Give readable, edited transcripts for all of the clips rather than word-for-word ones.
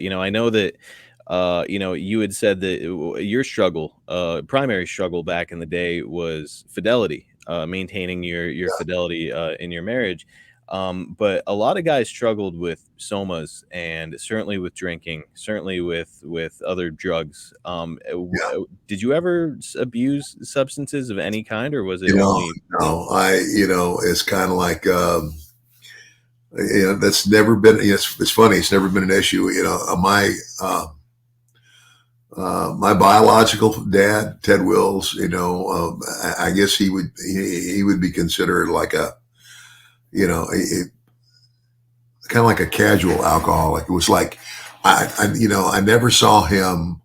I know that, you had said that your struggle, primary struggle back in the day was fidelity, maintaining your Yeah, fidelity in your marriage. But a lot of guys struggled with somas and certainly with drinking, certainly with other drugs. yeah. Did you ever abuse substances of any kind, or was it You know, only? no, it's kind of like, that's never been, it's funny. It's never been an issue. My biological dad, Ted Wills, I guess he would be considered like a, kind of like a casual alcoholic. It was like, I never saw him,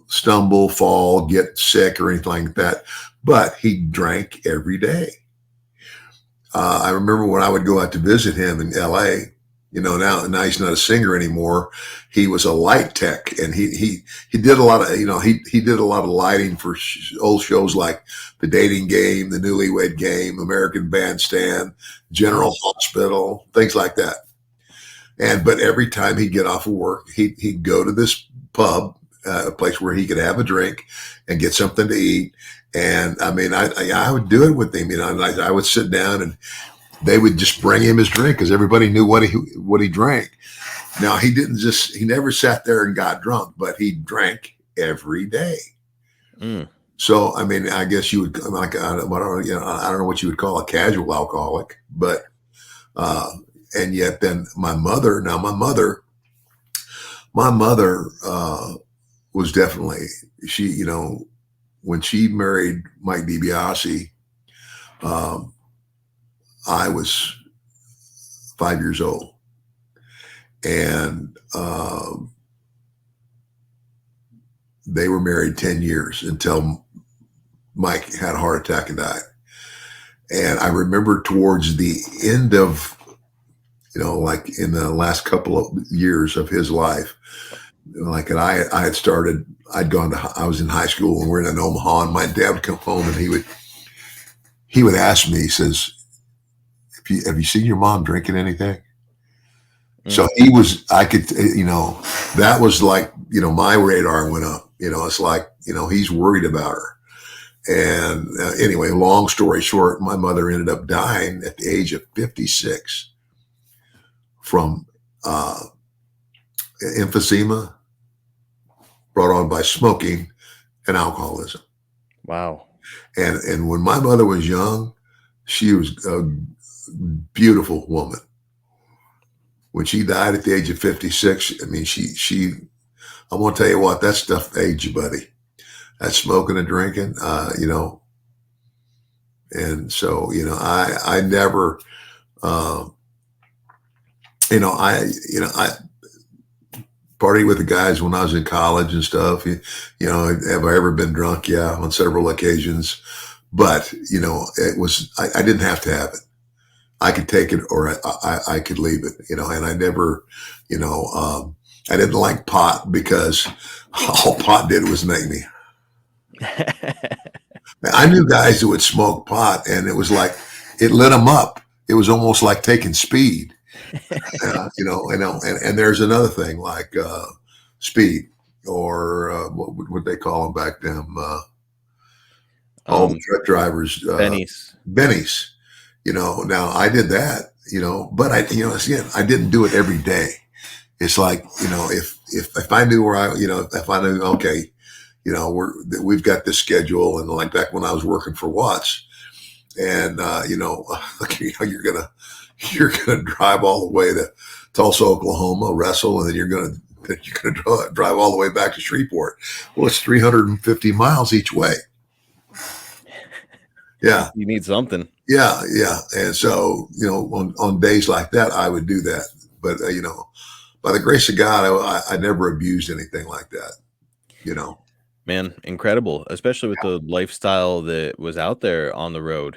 stumble, fall, get sick or anything like that, but he drank every day. I remember when I would go out to visit him in LA, now he's not a singer anymore. He was a light tech, and he did a lot of, he did a lot of lighting for old shows like The Dating Game, The Newlywed Game, American Bandstand, General Wow. Hospital, things like that. But every time he'd get off of work, he'd go to this pub, a place where he could have a drink and get something to eat. And I mean, I would do it with him. I would sit down and they would just bring him his drink because everybody knew what he drank. Now he never sat there and got drunk, but he drank every day. Mm. So I mean, I guess you would like, I don't know what you would call a casual alcoholic, but and yet then my mother was definitely, when she married Mike DiBiase, um, I was 5 years old, and they were married 10 years until Mike had a heart attack and died. And I remember towards the end of, like in the last couple of years of his life, like, and I had started, I was in high school and we're in Omaha, and my dad would come home and he would ask me, he says, have you seen your mom drinking anything? So Mm. I could, that was like, my radar went up. It's like, he's worried about her. And anyway, long story short, my mother ended up dying at the age of 56 from emphysema brought on by smoking and alcoholism. Wow. And when my mother was young, she was a beautiful woman. When she died at the age of 56, I mean, I'm going to tell you what, that stuff aged you, buddy. That smoking and drinking, and so, I never, um, I partied with the guys when I was in college and stuff. Have I ever been drunk? Yeah, on several occasions. But, I didn't have to have it. I could take it or I could leave it, and I never, I didn't like pot because all pot did was make me. I knew guys that would smoke pot and it was like, it lit them up. It was almost like taking speed, and there's another thing like speed or what they call them back then. All the Um, truck drivers, Benny's. bennies. Now I did that, but again, I didn't do it every day. It's like, if I knew where if I knew, okay, we've got this schedule, and like back when I was working for Watts, and you're gonna drive all the way to Tulsa, Oklahoma, wrestle, and then you're gonna drive all the way back to Shreveport. Well, it's 350 miles each way. Yeah. You need something. Yeah, yeah. And so, on days like that, I would do that. But, by the grace of God, I never abused anything like that, you know. Man, incredible, especially with the lifestyle that was out there on the road.